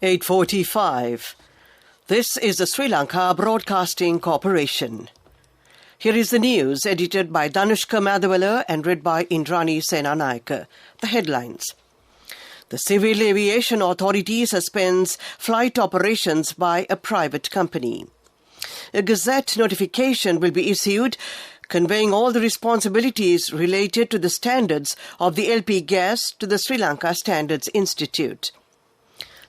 8:45. This is the Sri Lanka Broadcasting Corporation. Here is the news edited by Danushka Madhawala and read by Indrani Senanayake. The headlines. The Civil Aviation Authority suspends flight operations by a private company. A Gazette notification will be issued conveying all the responsibilities related to the standards of the LP gas to the Sri Lanka Standards Institute.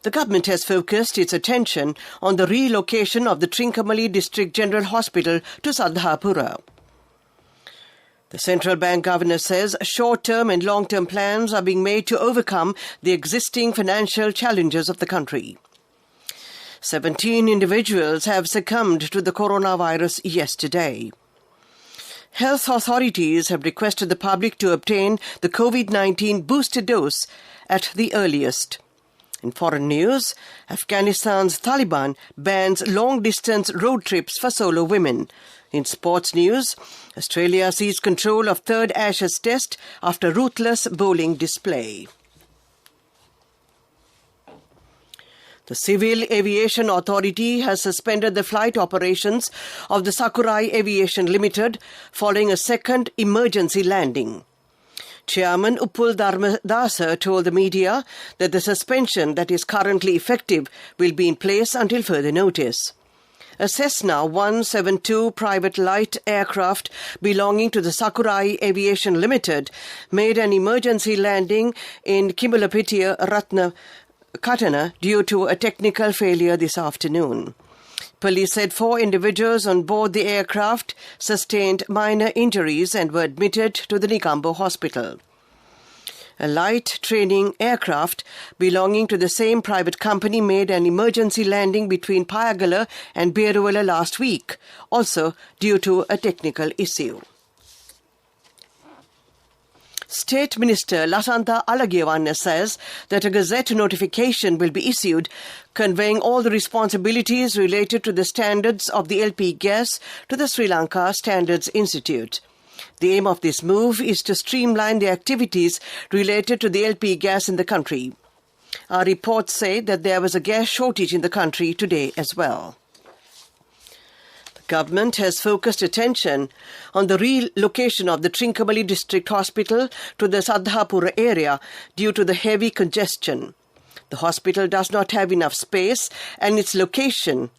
The government has focused its attention on the relocation of the Trincomalee District General Hospital to Saddhapura. The central bank governor says short-term and long-term plans are being made to overcome the existing financial challenges of the country. 17 individuals have succumbed to the coronavirus yesterday. Health authorities have requested the public to obtain the COVID-19 booster dose at the earliest. In foreign news, Afghanistan's Taliban bans long-distance road trips for solo women. In sports news, Australia seized control of third Ashes Test after ruthless bowling display. The Civil Aviation Authority has suspended the flight operations of the Sakurai Aviation Limited following a second emergency landing. Chairman Uppul Dharmadasa told the media that the suspension that is currently effective will be in place until further notice. A Cessna 172 private light aircraft belonging to the Sakurai Aviation Limited made an emergency landing in Kimbalapitiya Ratnakatana due to a technical failure this afternoon. Police said 4 individuals on board the aircraft sustained minor injuries and were admitted to the Negombo Hospital. A light training aircraft belonging to the same private company made an emergency landing between Payagala and Beruwala last week, also due to a technical issue. State Minister Lasantha Alagiyawanna says that a Gazette notification will be issued conveying all the responsibilities related to the standards of the LP gas to the Sri Lanka Standards Institute. The aim of this move is to streamline the activities related to the LP gas in the country. Our reports say that there was a gas shortage in the country today as well. Government has focused attention on the relocation of the Trincomalee District Hospital to the Saddhapura area due to the heavy congestion. The hospital does not have enough space and its location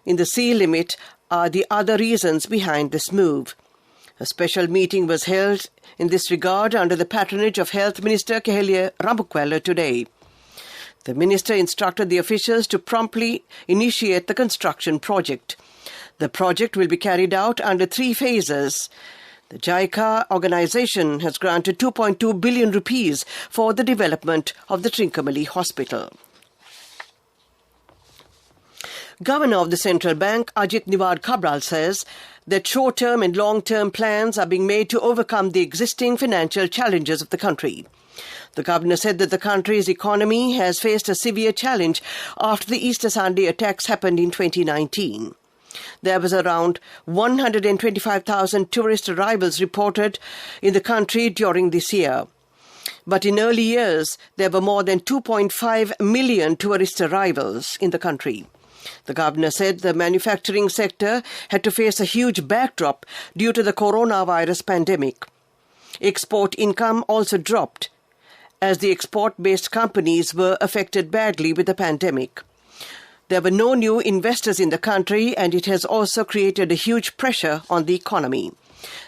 in the sea limit are the other reasons behind this move. A special meeting was held in this regard under the patronage of Health Minister Keheliya Rabukwella today. The minister instructed the officials to promptly initiate the construction project. The project will be carried out under 3 phases. The JICA organization has granted 2.2 billion rupees for the development of the Trincomalee Hospital. Governor of the Central Bank, Ajit Niwad Cabral, says that short-term and long-term plans are being made to overcome the existing financial challenges of the country. The governor said that the country's economy has faced a severe challenge after the Easter Sunday attacks happened in 2019. There was around 125,000 tourist arrivals reported in the country during this year. But in early years, there were more than 2.5 million tourist arrivals in the country. The governor said the manufacturing sector had to face a huge backdrop due to the coronavirus pandemic. Export income also dropped, as the export-based companies were affected badly with the pandemic. There were no new investors in the country, and it has also created a huge pressure on the economy.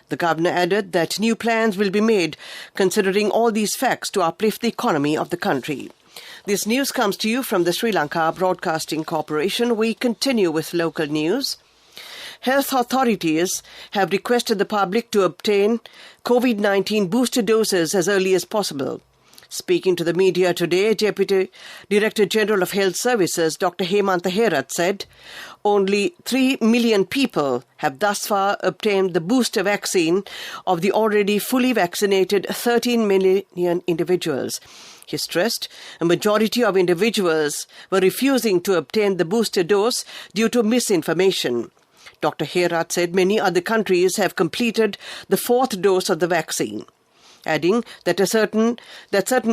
The governor added that new plans will be made considering all these facts to uplift the economy of the country. This news comes to you from the Sri Lanka Broadcasting Corporation. We continue with local news. Health authorities have requested the public to obtain COVID-19 booster doses as early as possible. Speaking to the media today, Deputy Director General of Health Services, Dr. Hemantha Herath, said only 3 million people have thus far obtained the booster vaccine of the already fully vaccinated 13 million individuals. He stressed a majority of individuals were refusing to obtain the booster dose due to misinformation. Dr. Herath said many other countries have completed the 4th dose of the vaccine, adding that certain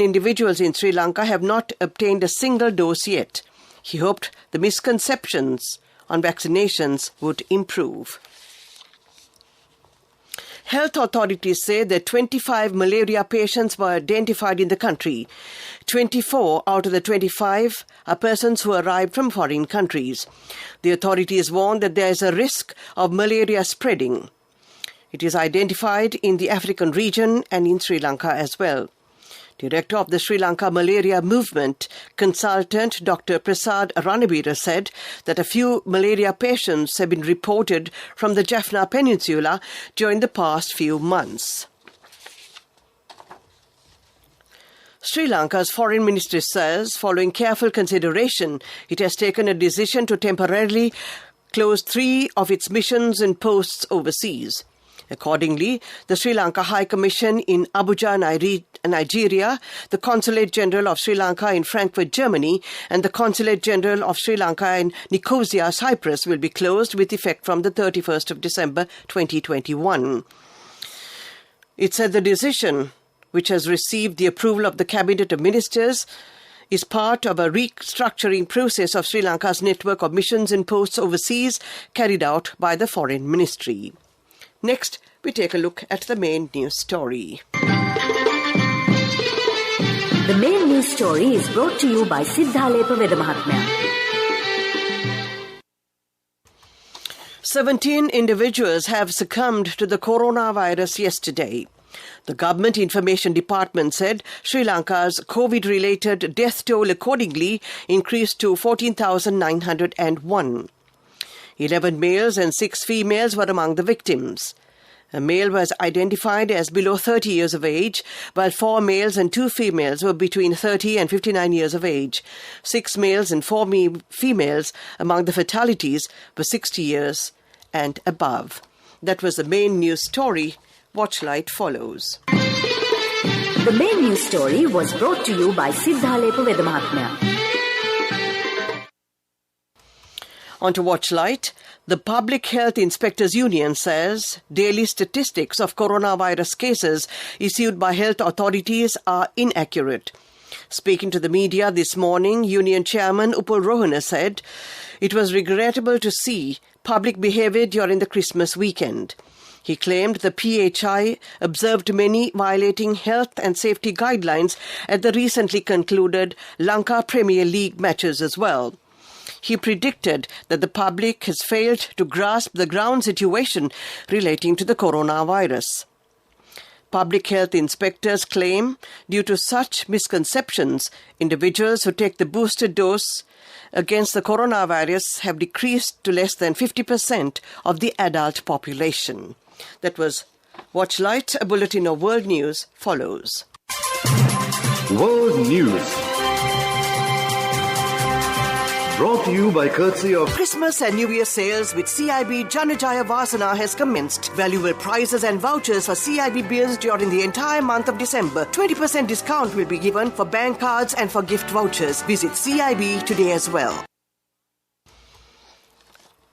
individuals in Sri Lanka have not obtained a single dose yet. He hoped the misconceptions on vaccinations would improve. Health authorities say that 25 malaria patients were identified in the country. 24 out of the 25 are persons who arrived from foreign countries. The authorities warn that there is a risk of malaria spreading. It is identified in the African region and in Sri Lanka as well. Director of the Sri Lanka Malaria Movement, consultant Dr. Prasad Ranabira said that a few malaria patients have been reported from the Jaffna Peninsula during the past few months. Sri Lanka's foreign ministry says, following careful consideration, it has taken a decision to temporarily close 3 of its missions and posts overseas. Accordingly, the Sri Lanka High Commission in Abuja, Nigeria, the Consulate General of Sri Lanka in Frankfurt, Germany, and the Consulate General of Sri Lanka in Nicosia, Cyprus, will be closed with effect from the 31st of December 2021. It said the decision, which has received the approval of the Cabinet of Ministers, is part of a restructuring process of Sri Lanka's network of missions and posts overseas carried out by the Foreign Ministry. Next, we take a look at the main news story. The main news story is brought to you by Siddhalepa Vedamahatmya. 17 individuals have succumbed to the coronavirus yesterday. The Government Information Department said Sri Lanka's COVID-related death toll accordingly increased to 14,901. 11 males and 6 females were among the victims. A male was identified as below 30 years of age, while 4 males and 2 females were between 30 and 59 years of age. 6 males and 4 females among the fatalities were 60 years and above. That was the main news story. Watchlight follows. The main news story was brought to you by Siddhalepa Vedamahatmya. On to Watchlight. The Public Health Inspectors Union says daily statistics of coronavirus cases issued by health authorities are inaccurate. Speaking to the media this morning, Union Chairman Upul Rohana said it was regrettable to see public behaviour during the Christmas weekend. He claimed the PHI observed many violating health and safety guidelines at the recently concluded Lanka Premier League matches as well. He predicted that the public has failed to grasp the ground situation relating to the coronavirus. Public health inspectors claim, due to such misconceptions, individuals who take the booster dose against the coronavirus have decreased to less than 50% of the adult population. That was Watchlight. A bulletin of world news follows. World News. Brought to you by courtesy of Christmas and New Year sales with CIB Janajaya Vasana has commenced. Valuable prizes and vouchers for CIB bills during the entire month of December. 20% discount will be given for bank cards and for gift vouchers. Visit CIB today as well.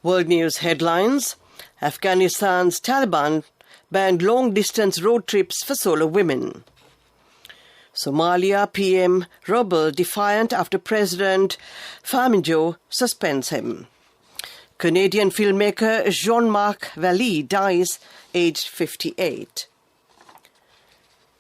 World News headlines. Afghanistan's Taliban banned long-distance road trips for solo women. Somalia PM Robel defiant after President Farmajo suspends him. Canadian filmmaker Jean-Marc Vallée dies, aged 58.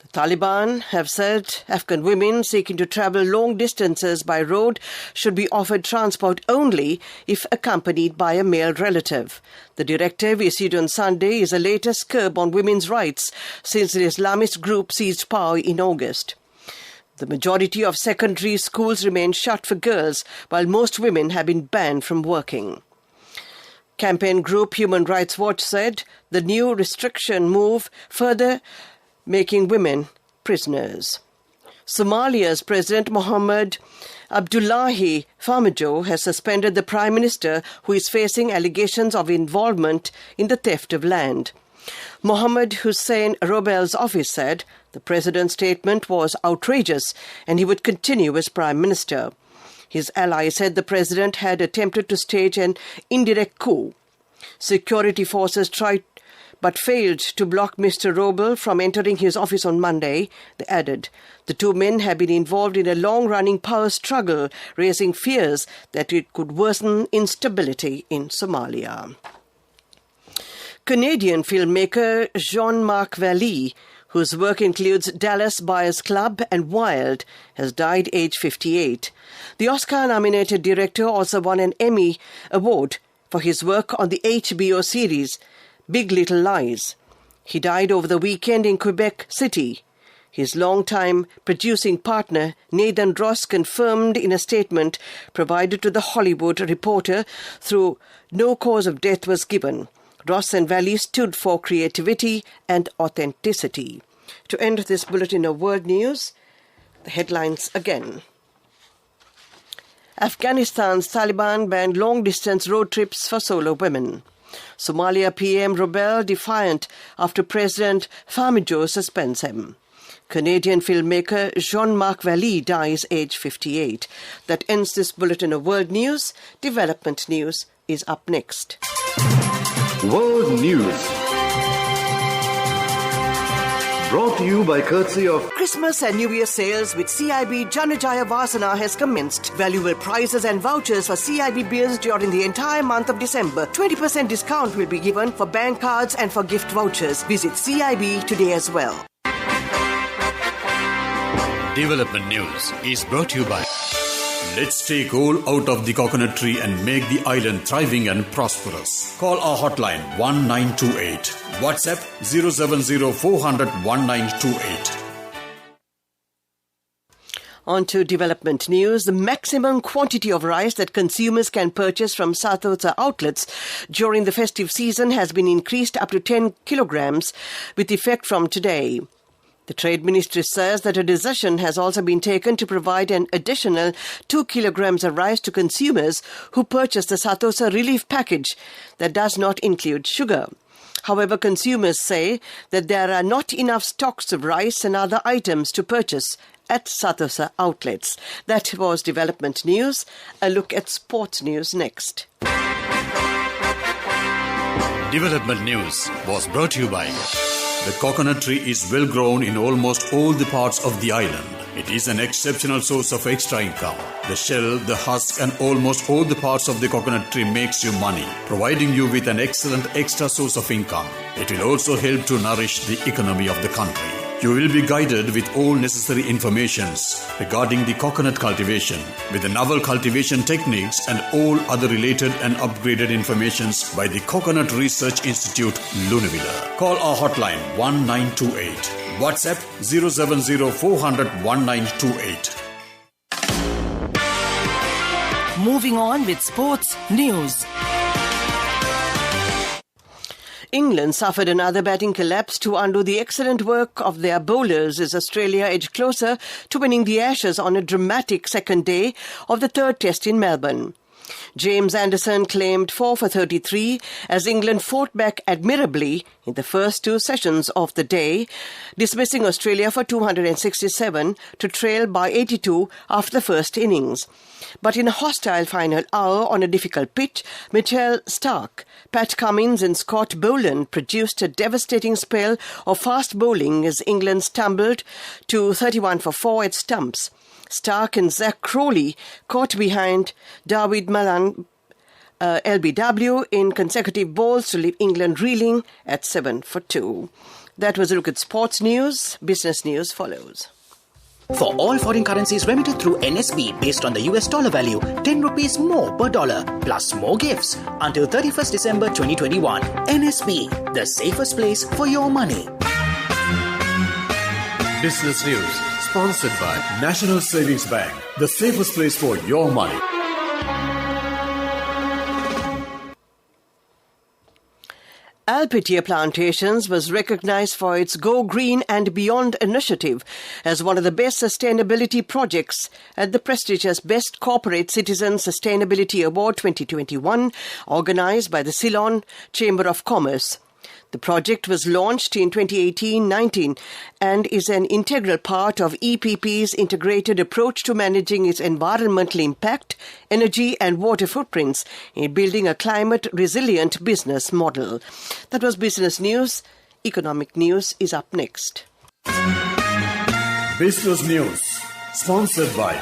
The Taliban have said Afghan women seeking to travel long distances by road should be offered transport only if accompanied by a male relative. The directive issued on Sunday is the latest curb on women's rights since the Islamist group seized power in August. The majority of secondary schools remain shut for girls, while most women have been banned from working. Campaign group Human Rights Watch said the new restriction move further making women prisoners. Somalia's President Mohamed Abdullahi Farmajo has suspended the Prime Minister, who is facing allegations of involvement in the theft of land. Mohamed Hussein Robel's office said the president's statement was outrageous and he would continue as Prime Minister. His ally said the president had attempted to stage an indirect coup. Security forces tried but failed to block Mr. Robel from entering his office on Monday, they added. The two men have been involved in a long-running power struggle, raising fears that it could worsen instability in Somalia. Canadian filmmaker Jean-Marc Vallée, whose work includes Dallas Buyers Club and Wild, has died aged 58. The Oscar-nominated director also won an Emmy Award for his work on the HBO series Big Little Lies. He died over the weekend in Quebec City. His longtime producing partner, Nathan Ross, confirmed in a statement provided to The Hollywood Reporter through no cause of death was given. Ross and Vallée stood for creativity and authenticity. To end this bulletin of world news, the headlines again. Afghanistan's Taliban banned long-distance road trips for solo women. Somalia PM Robel defiant after President Fahmijo suspends him. Canadian filmmaker Jean-Marc Vallée dies aged 58. That ends this bulletin of world news. Development news is up next. World News. Brought to you by courtesy of Christmas and New Year sales with CIB Janajaya Vasana has commenced. Valuable prizes and vouchers for CIB bills during the entire month of December. 20% discount will be given for bank cards and for gift vouchers. Visit CIB today as well. Development News is brought to you by Let's take all out of the coconut tree and make the island thriving and prosperous. Call our hotline 1928. WhatsApp 070 400 1928. On to development news. The maximum quantity of rice that consumers can purchase from Sathosa outlets during the festive season has been increased up to 10 kilograms with effect from today. The Trade Ministry says that a decision has also been taken to provide an additional 2 kilograms of rice to consumers who purchase the Sathosa relief package that does not include sugar. However, consumers say that there are not enough stocks of rice and other items to purchase at Sathosa outlets. That was development news. A look at sports news next. Development News was brought to you by the coconut tree is well grown in almost all the parts of the island. It is an exceptional source of extra income. The shell, the husk and almost all the parts of the coconut tree makes you money, providing you with an excellent extra source of income. It will also help to nourish the economy of the country. You will be guided with all necessary informations regarding the coconut cultivation, with the novel cultivation techniques and all other related and upgraded informations by the Coconut Research Institute, Lunavilla. Call our hotline 1928. WhatsApp 070 400 1928. Moving on with sports news. England suffered another batting collapse to undo the excellent work of their bowlers as Australia edged closer to winning the Ashes on a dramatic second day of the third test in Melbourne. James Anderson claimed 4 for 33 as England fought back admirably in the first two sessions of the day, dismissing Australia for 267 to trail by 82 after the first innings. But in a hostile final hour on a difficult pitch, Mitchell Starc, Pat Cummins and Scott Boland produced a devastating spell of fast bowling as England stumbled to 31 for 4 at stumps. Starc and Zach Crowley caught behind David Malan LBW in consecutive balls to leave England reeling at 7 for 2. That was a look at sports news. Business news follows. For all foreign currencies remitted through NSB based on the US dollar value, 10 rupees more per dollar, plus more gifts until 31st December 2021. NSB, the safest place for your money. Business News, sponsored by National Savings Bank, the safest place for your money. Alpitia Plantations was recognized for its Go Green and Beyond initiative as one of the best sustainability projects at the prestigious Best Corporate Citizen Sustainability Award 2021, organized by the Ceylon Chamber of Commerce. The project was launched in 2018-19 and is an integral part of EPP's integrated approach to managing its environmental impact, energy and water footprints in building a climate-resilient business model. That was business news. Economic news is up next. Business news, sponsored by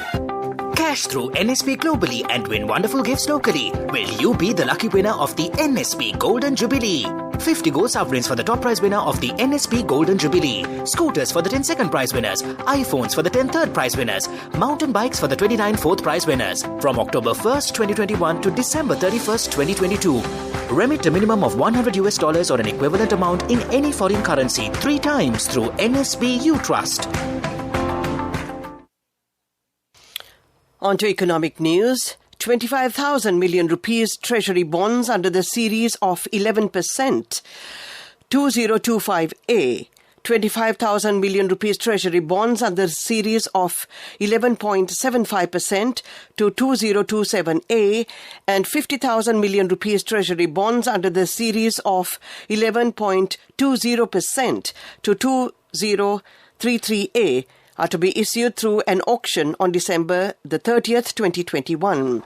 Cash through NSP globally and win wonderful gifts locally. Will you be the lucky winner of the NSP Golden Jubilee? 50 gold sovereigns for the top prize winner of the NSP Golden Jubilee. Scooters for the 10 second prize winners. iPhones for the 10 third prize winners. Mountain bikes for the 29 fourth prize winners. From October 1st, 2021 to December 31st, 2022. Remit a minimum of $100 or an equivalent amount in any foreign currency 3 times through NSB U Trust. On to economic news. 25,000 million rupees treasury bonds under the series of 11%. 2025A. 25,000 million rupees treasury bonds under the series of 11.75% to 2027A and 50,000 million rupees treasury bonds under the series of 11.20% to 2033A are to be issued through an auction on December the 30th, 2021.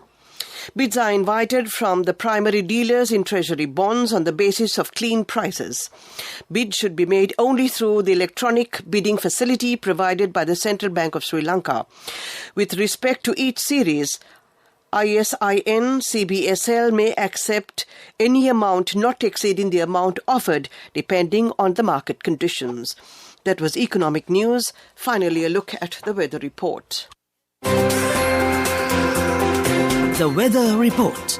Bids are invited from the primary dealers in treasury bonds on the basis of clean prices. Bids should be made only through the electronic bidding facility provided by the Central Bank of Sri Lanka. With respect to each series, ISIN CBSL may accept any amount not exceeding the amount offered depending on the market conditions. That was economic news. Finally, a look at the weather report. The weather report.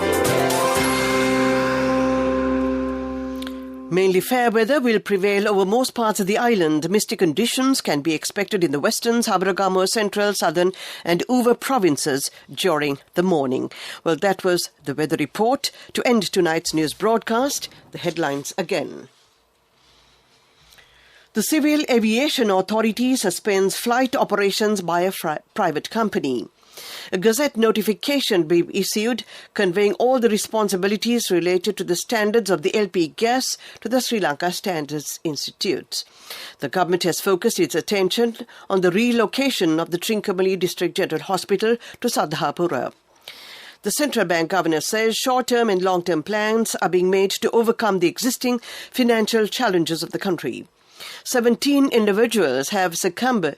Mainly fair weather will prevail over most parts of the island. Misty conditions can be expected in the western, Sabaragamuwa, central, southern and Uva provinces during the morning. Well, that was the weather report. To end tonight's news broadcast, the headlines again. The Civil Aviation Authority suspends flight operations by a private company. A Gazette notification be issued conveying all the responsibilities related to the standards of the LP gas to the Sri Lanka Standards Institute. The government has focused its attention on the relocation of the Trincomalee District General Hospital to Saddhapura. The central bank governor says short-term and long-term plans are being made to overcome the existing financial challenges of the country. 17 individuals have succumbed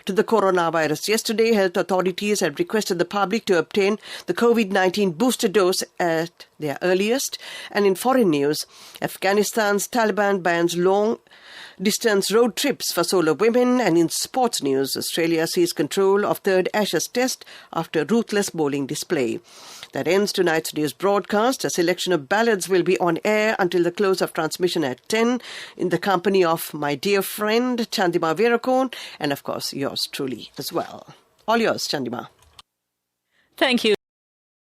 to the coronavirus. Yesterday, health authorities had requested the public to obtain the COVID-19 booster dose at their earliest. And in foreign news, Afghanistan's Taliban bans long-distance road trips for solo women. And in sports news, Australia seized control of third Ashes Test after ruthless bowling display. That ends tonight's news broadcast. A selection of ballads will be on air until the close of transmission at 10 in the company of my dear friend Chandima Veerakon and of course yours truly as well. All yours, Chandima. Thank you.